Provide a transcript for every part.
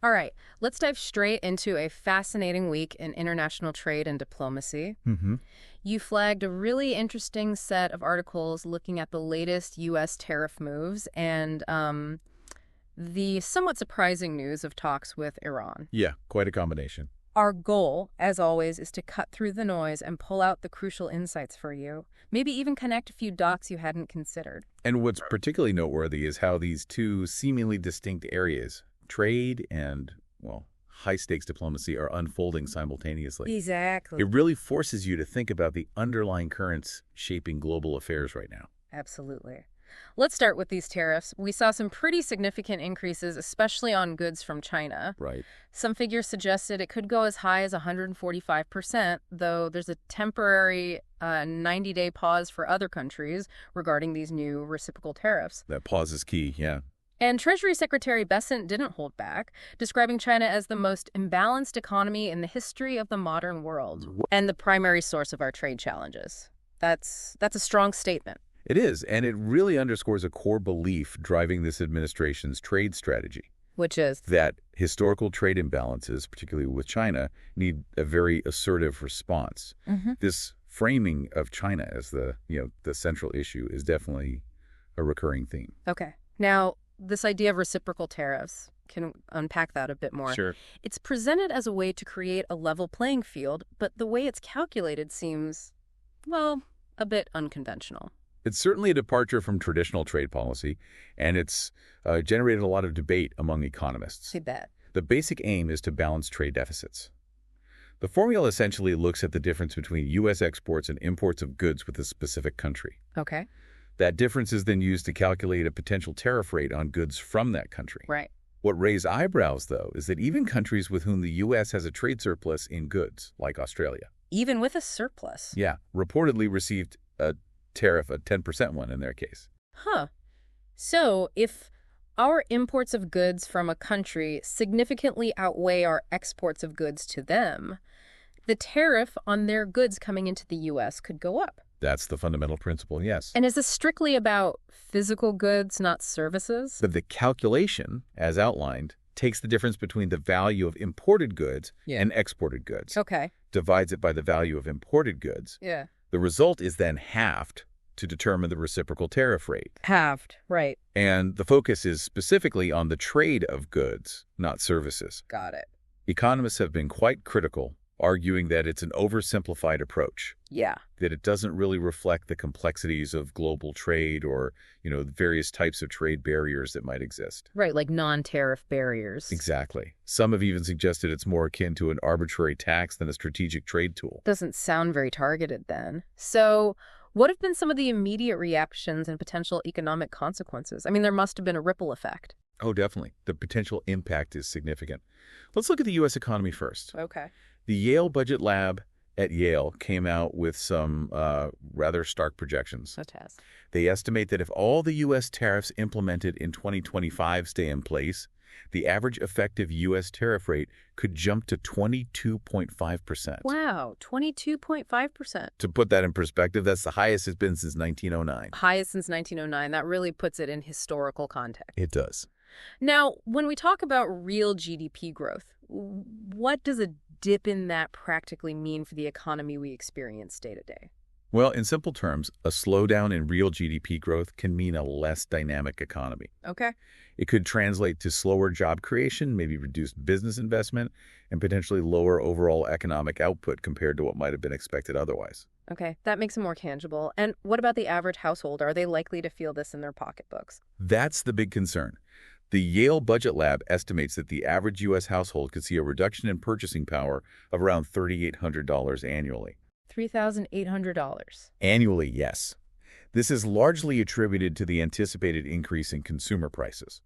All right, let's dive straight into a fascinating week in international trade and diplomacy. Mm-hmm. You flagged a really interesting set of articles looking at the latest U.S. tariff moves and the somewhat surprising news of talks with Iran. Yeah, quite a combination. Our goal, as always, is to cut through the noise and pull out the crucial insights for you, maybe even connect a few dots you hadn't considered. And what's particularly noteworthy is how these two seemingly distinct areas, trade and, well, high-stakes diplomacy, are unfolding simultaneously. Exactly. It really forces you to think about the underlying currents shaping global affairs right now. Absolutely. Let's start with these tariffs. We saw some pretty significant increases, especially on goods from China. Right. Some figures suggested it could go as high as 145%, though there's a temporary 90-day pause for other countries regarding these new reciprocal tariffs. That pause is key, yeah. And Treasury Secretary Bessent didn't hold back, describing China as the most imbalanced economy in the history of the modern world and the primary source of our trade challenges. That's a strong statement. It is, and it really underscores a core belief driving this administration's trade strategy. Which is? That historical trade imbalances, particularly with China, need a very assertive response. Mm-hmm. This framing of China as the central issue is definitely a recurring theme. Okay. Now, this idea of reciprocal tariffs, can unpack that a bit more. Sure. It's presented as a way to create a level playing field, but the way it's calculated seems, well, a bit unconventional. It's certainly a departure from traditional trade policy, and it's generated a lot of debate among economists. I bet. The basic aim is to balance trade deficits. The formula essentially looks at the difference between U.S. exports and imports of goods with a specific country. Okay. That difference is then used to calculate a potential tariff rate on goods from that country. Right. What raised eyebrows, though, is that even countries with whom the U.S. has a trade surplus in goods, like Australia. Even with a surplus? Yeah, reportedly received a tariff, a 10% one in their case. Huh. So, if our imports of goods from a country significantly outweigh our exports of goods to them, the tariff on their goods coming into the U.S. could go up. That's the fundamental principle, yes. And is this strictly about physical goods, not services? But the calculation, as outlined, takes the difference between the value of imported goods and exported goods. Okay. Divides it by the value of imported goods. Yeah. The result is then halved to determine the reciprocal tariff rate. Halved, right. And the focus is specifically on the trade of goods, not services. Got it. Economists have been quite critical, arguing that it's an oversimplified approach. Yeah. That it doesn't really reflect the complexities of global trade or, the various types of trade barriers that might exist. Right, like non-tariff barriers. Exactly. Some have even suggested it's more akin to an arbitrary tax than a strategic trade tool. Doesn't sound very targeted then. So, what have been some of the immediate reactions and potential economic consequences? I mean, there must have been a ripple effect. Oh, definitely. The potential impact is significant. Let's look at the U.S. economy first. Okay. The Yale Budget Lab at Yale came out with some rather stark projections. Such as? They estimate that if all the U.S. tariffs implemented in 2025 stay in place, the average effective U.S. tariff rate could jump to 22.5%. Wow, 22.5%. To put that in perspective, that's the highest it's been since 1909. Highest since 1909. That really puts it in historical context. It does. Now, when we talk about real GDP growth, what does a dip in that practically mean for the economy we experience day to day? Well, in simple terms, a slowdown in real GDP growth can mean a less dynamic economy. Okay. It could translate to slower job creation, maybe reduced business investment, and potentially lower overall economic output compared to what might have been expected otherwise. Okay, that makes it more tangible. And what about the average household? Are they likely to feel this in their pocketbooks? That's the big concern. The Yale Budget Lab estimates that the average U.S. household could see a reduction in purchasing power of around $3,800 annually. $3,800. Annually, yes. This is largely attributed to the anticipated increase in consumer prices.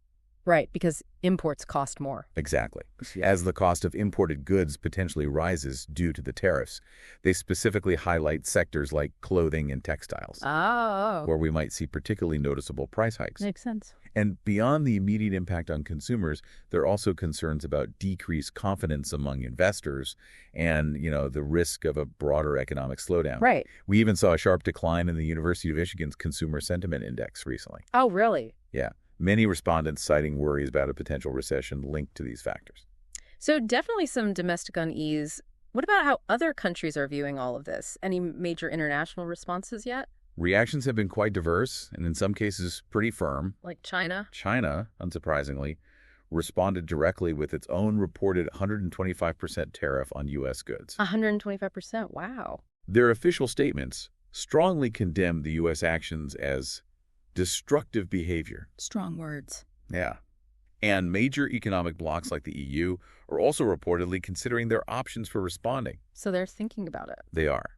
Right, because imports cost more. Exactly. As the cost of imported goods potentially rises due to the tariffs, they specifically highlight sectors like clothing and textiles, where we might see particularly noticeable price hikes. Makes sense. And beyond the immediate impact on consumers, there are also concerns about decreased confidence among investors and, the risk of a broader economic slowdown. Right. We even saw a sharp decline in the University of Michigan's Consumer Sentiment Index recently. Oh, really? Yeah. Many respondents citing worries about a potential recession linked to these factors. So definitely some domestic unease. What about how other countries are viewing all of this? Any major international responses yet? Reactions have been quite diverse, and in some cases pretty firm. Like China? China, unsurprisingly, responded directly with its own reported 125% tariff on U.S. goods. 125%, wow. Their official statements strongly condemned the U.S. actions as destructive behavior. Strong words. Yeah. And major economic blocs like the EU are also reportedly considering their options for responding. So they're thinking about it. They are.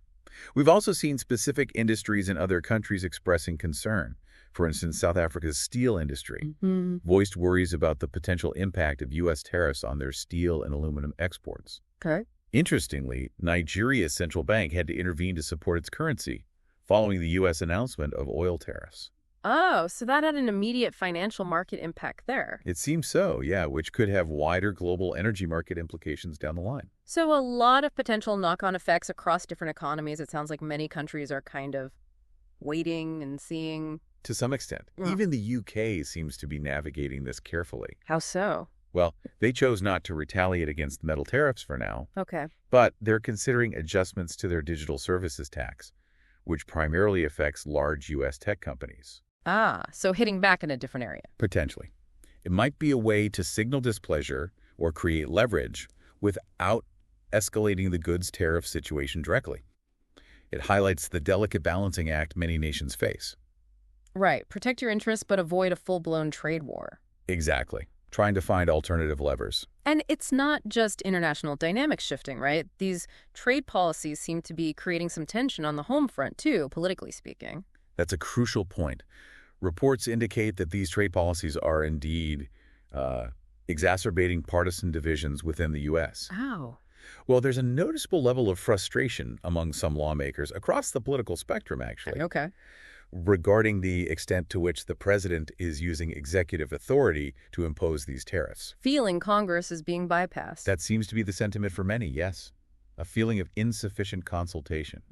We've also seen specific industries in other countries expressing concern. For instance, South Africa's steel industry voiced worries about the potential impact of U.S. tariffs on their steel and aluminum exports. Okay. Interestingly, Nigeria's central bank had to intervene to support its currency following the U.S. announcement of oil tariffs. Oh, so that had an immediate financial market impact there. It seems so, yeah, which could have wider global energy market implications down the line. So a lot of potential knock-on effects across different economies. It sounds like many countries are kind of waiting and seeing. To some extent. Even the UK seems to be navigating this carefully. How so? Well, they chose not to retaliate against metal tariffs for now. Okay. But they're considering adjustments to their digital services tax, which primarily affects large U.S. tech companies. Ah, so hitting back in a different area. Potentially. It might be a way to signal displeasure or create leverage without escalating the goods tariff situation directly. It highlights the delicate balancing act many nations face. Right. Protect your interests, but avoid a full-blown trade war. Exactly. Trying to find alternative levers. And it's not just international dynamics shifting, right? These trade policies seem to be creating some tension on the home front, too, politically speaking. That's a crucial point. Reports indicate that these trade policies are indeed exacerbating partisan divisions within the U.S. Ow. Well, there's a noticeable level of frustration among some lawmakers across the political spectrum, actually. Okay. Regarding the extent to which the president is using executive authority to impose these tariffs. Feeling Congress is being bypassed. That seems to be the sentiment for many, yes. A feeling of insufficient consultation.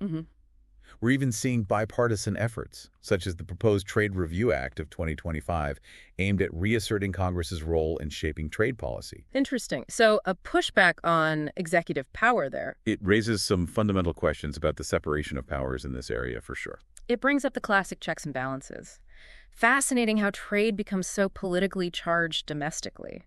We're even seeing bipartisan efforts, such as the proposed Trade Review Act of 2025, aimed at reasserting Congress's role in shaping trade policy. Interesting. So a pushback on executive power there. It raises some fundamental questions about the separation of powers in this area, for sure. It brings up the classic checks and balances. Fascinating how trade becomes so politically charged domestically.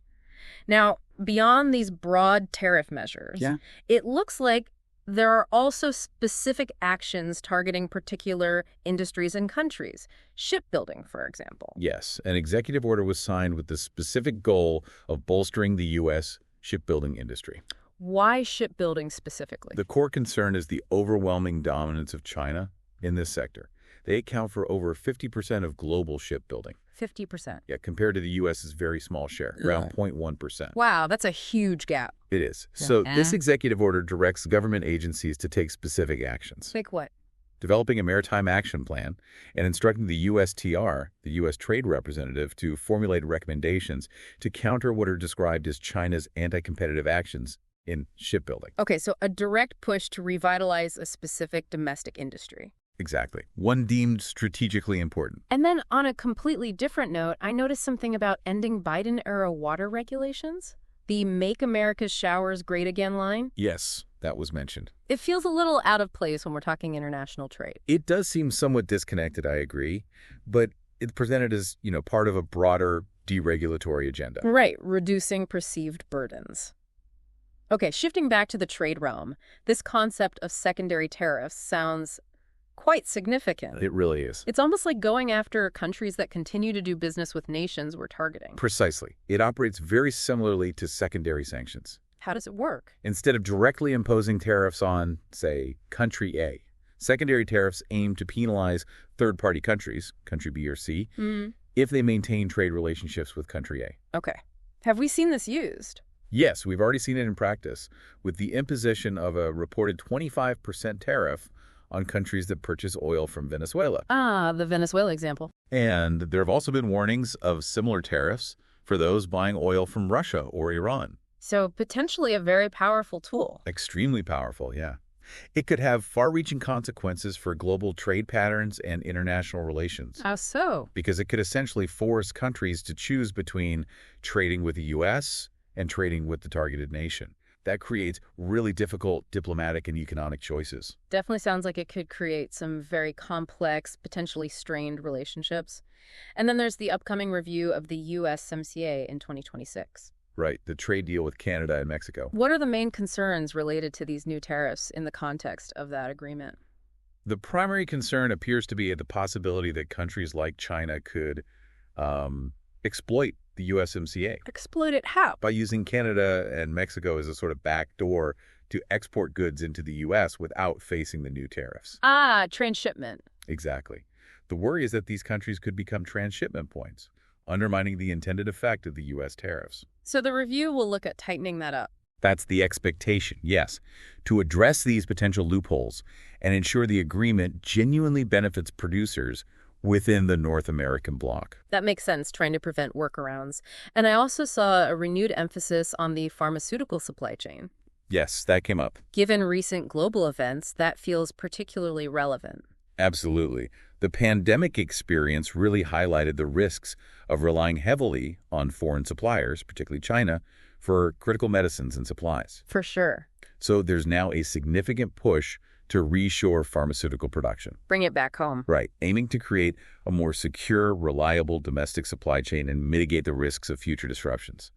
Now, beyond these broad tariff measures, it looks like there are also specific actions targeting particular industries and countries. Shipbuilding, for example. Yes, an executive order was signed with the specific goal of bolstering the U.S. shipbuilding industry. Why shipbuilding specifically? The core concern is the overwhelming dominance of China in this sector. They account for over 50% of global shipbuilding. 50%. Yeah, compared to the U.S.'s very small share, around 0.1%. Wow, that's a huge gap. It is. So this executive order directs government agencies to take specific actions. Like what? Developing a maritime action plan and instructing the USTR, the U.S. Trade Representative, to formulate recommendations to counter what are described as China's anti-competitive actions in shipbuilding. Okay, so a direct push to revitalize a specific domestic industry. Exactly. One deemed strategically important. And then on a completely different note, I noticed something about ending Biden-era water regulations. The Make America's Showers Great Again line. Yes, that was mentioned. It feels a little out of place when we're talking international trade. It does seem somewhat disconnected, I agree, but it's presented as, part of a broader deregulatory agenda. Right, reducing perceived burdens. Okay, shifting back to the trade realm, this concept of secondary tariffs sounds quite significant. It really is. It's almost like going after countries that continue to do business with nations we're targeting. Precisely. It operates very similarly to secondary sanctions. How does it work? Instead of directly imposing tariffs on, say, country A, secondary tariffs aim to penalize third-party countries, country B or C, if they maintain trade relationships with country A. Okay. Have we seen this used? Yes, we've already seen it in practice, with the imposition of a reported 25% tariff on countries that purchase oil from Venezuela. Ah, the Venezuela example. And there have also been warnings of similar tariffs for those buying oil from Russia or Iran. So potentially a very powerful tool. Extremely powerful, yeah. It could have far-reaching consequences for global trade patterns and international relations. How so? Because it could essentially force countries to choose between trading with the U.S. and trading with the targeted nation. That creates really difficult diplomatic and economic choices. Definitely sounds like it could create some very complex, potentially strained relationships. And then there's the upcoming review of the USMCA in 2026. Right, the trade deal with Canada and Mexico. What are the main concerns related to these new tariffs in the context of that agreement? The primary concern appears to be the possibility that countries like China could exploit the USMCA. Exploit it how? By using Canada and Mexico as a sort of backdoor to export goods into the U.S. without facing the new tariffs. Ah, transshipment. Exactly. The worry is that these countries could become transshipment points, undermining the intended effect of the U.S. tariffs. So the review will look at tightening that up. That's the expectation, yes, to address these potential loopholes and ensure the agreement genuinely benefits producers within the North American bloc. That makes sense, trying to prevent workarounds. And I also saw a renewed emphasis on the pharmaceutical supply chain. Yes, that came up. Given recent global events, that feels particularly relevant. Absolutely. The pandemic experience really highlighted the risks of relying heavily on foreign suppliers, particularly China, for critical medicines and supplies. For sure. So there's now a significant push to reshore pharmaceutical production. Bring it back home. Right, aiming to create a more secure, reliable domestic supply chain and mitigate the risks of future disruptions.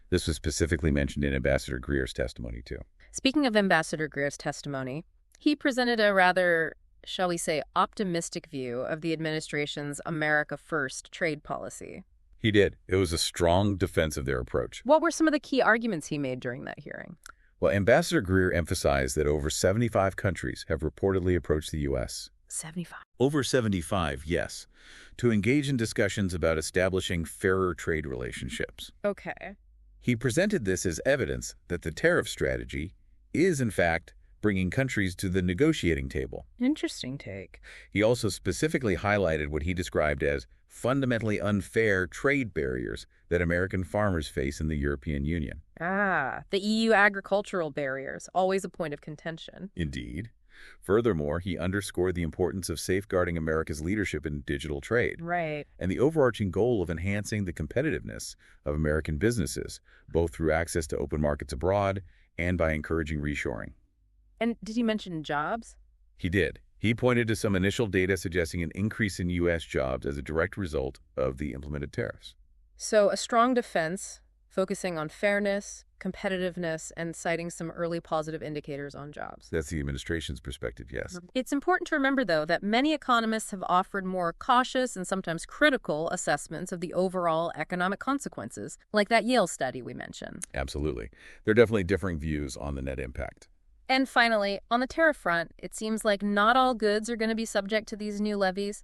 This was specifically mentioned in Ambassador Greer's testimony, too. Speaking of Ambassador Greer's testimony, he presented a rather, shall we say, optimistic view of the administration's America First trade policy. He did. It was a strong defense of their approach. What were some of the key arguments he made during that hearing? Well, Ambassador Greer emphasized that over 75 countries have reportedly approached the U.S. 75. Over 75, yes, to engage in discussions about establishing fairer trade relationships. Okay. He presented this as evidence that the tariff strategy is, in fact, bringing countries to the negotiating table. Interesting take. He also specifically highlighted what he described as fundamentally unfair trade barriers that American farmers face in the European Union. Ah, the EU agricultural barriers, always a point of contention. Indeed. Furthermore, he underscored the importance of safeguarding America's leadership in digital trade. Right. And the overarching goal of enhancing the competitiveness of American businesses, both through access to open markets abroad and by encouraging reshoring. And did he mention jobs? He did. He pointed to some initial data suggesting an increase in U.S. jobs as a direct result of the implemented tariffs. So a strong defense, focusing on fairness, competitiveness, and citing some early positive indicators on jobs. That's the administration's perspective, yes. It's important to remember, though, that many economists have offered more cautious and sometimes critical assessments of the overall economic consequences, like that Yale study we mentioned. Absolutely. There are definitely differing views on the net impact. And finally, on the tariff front, it seems like not all goods are going to be subject to these new levies.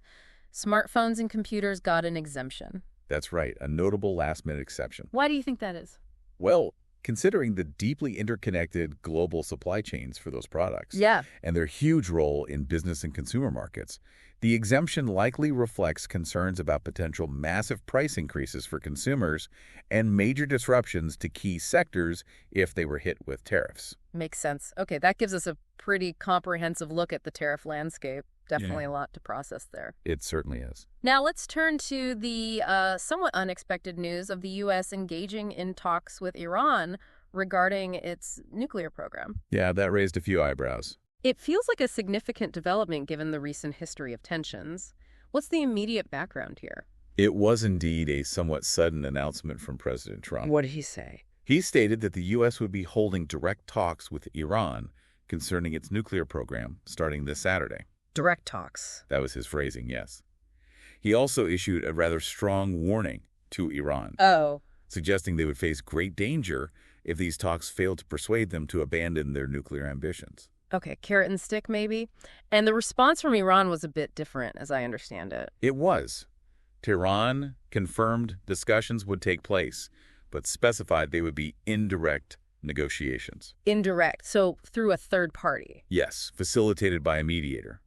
Smartphones and computers got an exemption. That's right, a notable last-minute exception. Why do you think that is? Well, considering the deeply interconnected global supply chains for those products and their huge role in business and consumer markets, the exemption likely reflects concerns about potential massive price increases for consumers and major disruptions to key sectors if they were hit with tariffs. Makes sense. Okay, that gives us a pretty comprehensive look at the tariff landscape. Definitely a lot to process there. It certainly is. Now let's turn to the somewhat unexpected news of the U.S. engaging in talks with Iran regarding its nuclear program. Yeah, that raised a few eyebrows. It feels like a significant development given the recent history of tensions. What's the immediate background here? It was indeed a somewhat sudden announcement from President Trump. What did he say? He stated that the U.S. would be holding direct talks with Iran concerning its nuclear program starting this Saturday. Direct talks. That was his phrasing, yes. He also issued a rather strong warning to Iran, suggesting they would face great danger if these talks failed to persuade them to abandon their nuclear ambitions. Okay, carrot and stick maybe? And the response from Iran was a bit different, as I understand it. It was. Tehran confirmed discussions would take place, but specified they would be indirect negotiations. Indirect, so through a third party? Yes, facilitated by a mediator.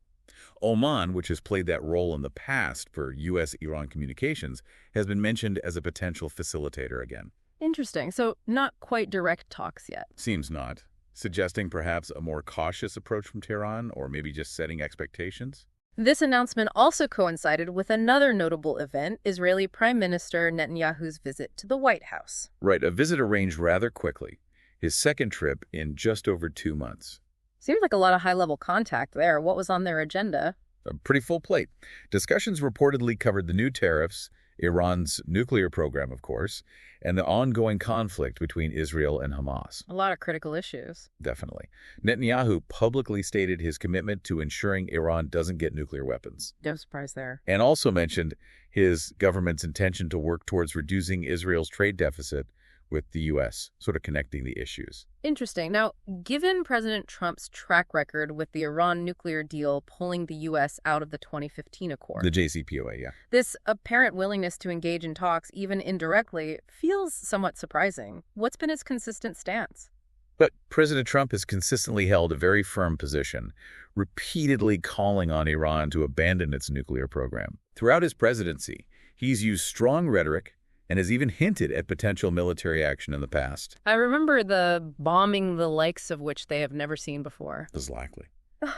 Oman, which has played that role in the past for U.S.-Iran communications, has been mentioned as a potential facilitator again. Interesting. So not quite direct talks yet. Seems not. Suggesting perhaps a more cautious approach from Tehran, or maybe just setting expectations? This announcement also coincided with another notable event, Israeli Prime Minister Netanyahu's visit to the White House. Right, a visit arranged rather quickly. His second trip in just over 2 months. Seems like a lot of high-level contact there. What was on their agenda? A pretty full plate. Discussions reportedly covered the new tariffs, Iran's nuclear program, of course, and the ongoing conflict between Israel and Hamas. A lot of critical issues. Definitely. Netanyahu publicly stated his commitment to ensuring Iran doesn't get nuclear weapons. No surprise there. And also mentioned his government's intention to work towards reducing Israel's trade deficit with the U.S., sort of connecting the issues. Interesting. Now, given President Trump's track record with the Iran nuclear deal pulling the U.S. out of the 2015 accord. The JCPOA, yeah. This apparent willingness to engage in talks, even indirectly, feels somewhat surprising. What's been his consistent stance? But President Trump has consistently held a very firm position, repeatedly calling on Iran to abandon its nuclear program. Throughout his presidency, he's used strong rhetoric and has even hinted at potential military action in the past. I remember the bombing the likes of which they have never seen before. Exactly.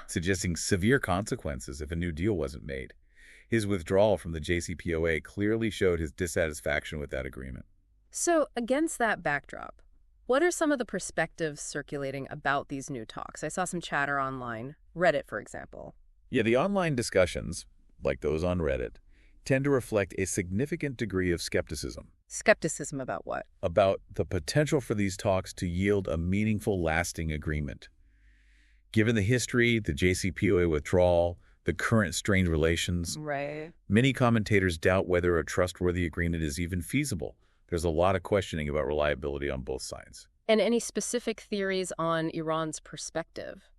Suggesting severe consequences if a new deal wasn't made. His withdrawal from the JCPOA clearly showed his dissatisfaction with that agreement. So, against that backdrop, what are some of the perspectives circulating about these new talks? I saw some chatter online, Reddit, for example. Yeah, the online discussions, like those on Reddit, tend to reflect a significant degree of skepticism. Skepticism about what? About the potential for these talks to yield a meaningful, lasting agreement. Given the history, the JCPOA withdrawal, the current strained relations, right, many commentators doubt whether a trustworthy agreement is even feasible. There's a lot of questioning about reliability on both sides. And any specific theories on Iran's perspective?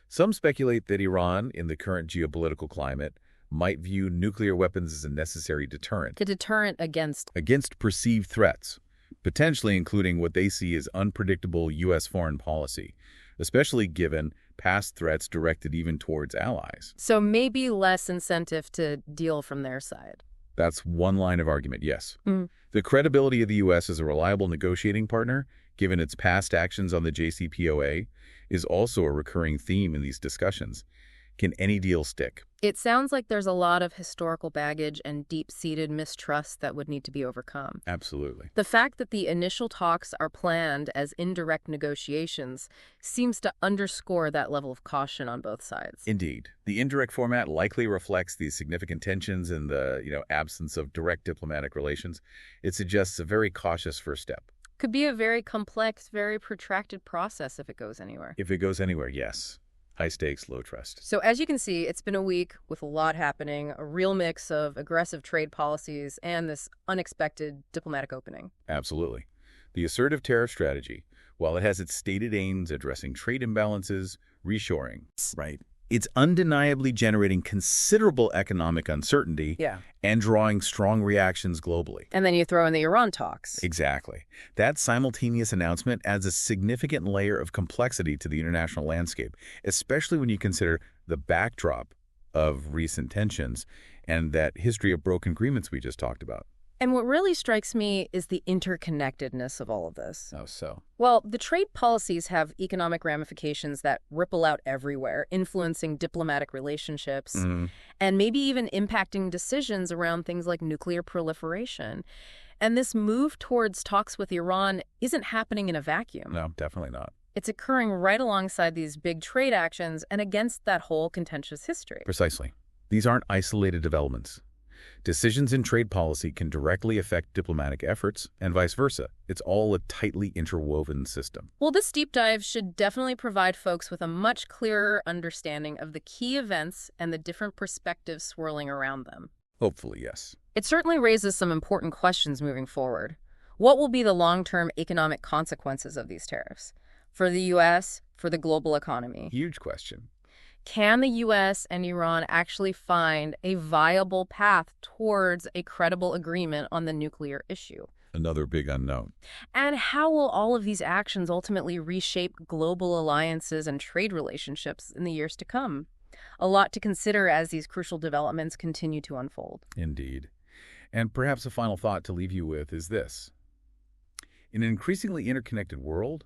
Some speculate that Iran, in the current geopolitical climate, might view nuclear weapons as a necessary deterrent. A deterrent against? Against perceived threats, potentially including what they see as unpredictable U.S. foreign policy, especially given past threats directed even towards allies. So maybe less incentive to deal from their side. That's one line of argument, yes. The credibility of the U.S. as a reliable negotiating partner, given its past actions on the JCPOA, is also a recurring theme in these discussions. Can any deal stick? It sounds like there's a lot of historical baggage and deep-seated mistrust that would need to be overcome. Absolutely. The fact that the initial talks are planned as indirect negotiations seems to underscore that level of caution on both sides. Indeed. The indirect format likely reflects these significant tensions in the, absence of direct diplomatic relations. It suggests a very cautious first step. Could be a very complex, very protracted process if it goes anywhere. If it goes anywhere, yes. High stakes, low trust. So as you can see, it's been a week with a lot happening, a real mix of aggressive trade policies and this unexpected diplomatic opening. Absolutely. The assertive tariff strategy, while it has its stated aims addressing trade imbalances, reshoring, right, it's undeniably generating considerable economic uncertainty and drawing strong reactions globally. And then you throw in the Iran talks. Exactly. That simultaneous announcement adds a significant layer of complexity to the international landscape, especially when you consider the backdrop of recent tensions and that history of broken agreements we just talked about. And what really strikes me is the interconnectedness of all of this. Oh, so? Well, the trade policies have economic ramifications that ripple out everywhere, influencing diplomatic relationships and maybe even impacting decisions around things like nuclear proliferation. And this move towards talks with Iran isn't happening in a vacuum. No, definitely not. It's occurring right alongside these big trade actions and against that whole contentious history. Precisely. These aren't isolated developments. Decisions in trade policy can directly affect diplomatic efforts and vice versa. It's all a tightly interwoven system. Well, this deep dive should definitely provide folks with a much clearer understanding of the key events and the different perspectives swirling around them. Hopefully, yes. It certainly raises some important questions moving forward. What will be the long-term economic consequences of these tariffs? For the U.S., for the global economy? Huge question. Can the U.S. and Iran actually find a viable path towards a credible agreement on the nuclear issue? Another big unknown. And how will all of these actions ultimately reshape global alliances and trade relationships in the years to come? A lot to consider as these crucial developments continue to unfold. Indeed. And perhaps a final thought to leave you with is this. In an increasingly interconnected world,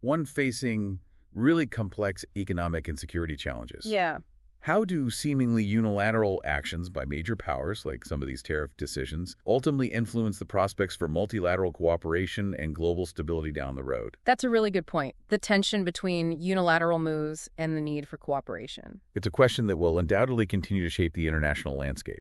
one facing really complex economic and security challenges. Yeah. How do seemingly unilateral actions by major powers, like some of these tariff decisions, ultimately influence the prospects for multilateral cooperation and global stability down the road? That's a really good point. The tension between unilateral moves and the need for cooperation. It's a question that will undoubtedly continue to shape the international landscape.